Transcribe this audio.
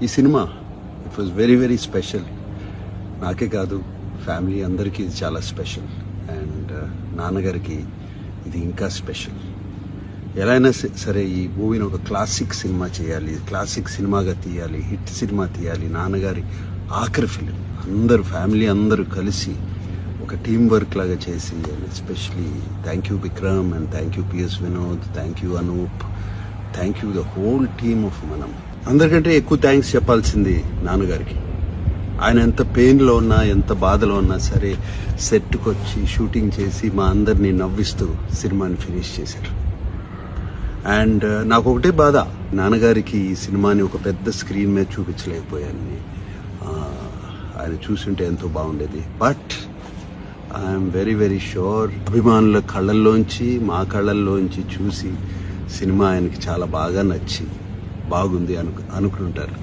ఈ cinema it was very very special. నాకే కాదు, ఫ్యామిలీ అందరికీ ఇది చాలా స్పెషల్. అండ్ నాన్నగారికి ఇది ఇంకా స్పెషల్. ఎలా అయినా సరే ఈ మూవీని ఒక క్లాసిక్ సినిమా చేయాలి, క్లాసిక్ సినిమాగా తీయాలి, హిట్ సినిమా తీయాలి. నాన్నగారి ఆఖరి ఫిలిం అందరూ ఫ్యామిలీ అందరూ కలిసి ఒక టీం వర్క్ లాగా చేసి, and especially thank you Vikram and thank you PS Vinod, thank you Anoop, thank you the whole team of మనం. అందరికంటే ఎక్కువ థ్యాంక్స్ చెప్పాల్సింది నాన్నగారికి. ఆయన ఎంత పెయిన్లో ఉన్నా, ఎంత బాధలో ఉన్నా సరే సెట్కి వచ్చి షూటింగ్ చేసి మా అందరినీ నవ్విస్తూ సినిమాని ఫినిష్ చేశారు. అండ్ నాకు ఒకటే బాధ, నాన్నగారికి ఈ సినిమాని ఒక పెద్ద స్క్రీన్ మీద చూపించలేకపోయాను. ఆయన చూసుంటే ఎంతో బాగుండేది. But I'm very very sure అభిమానుల కళ్ళల్లోంచి మా కళ్ళల్లోంచి చూసి సినిమా ఆయనకి చాలా బాగా నచ్చి బాగుంది అనుకుంటారు.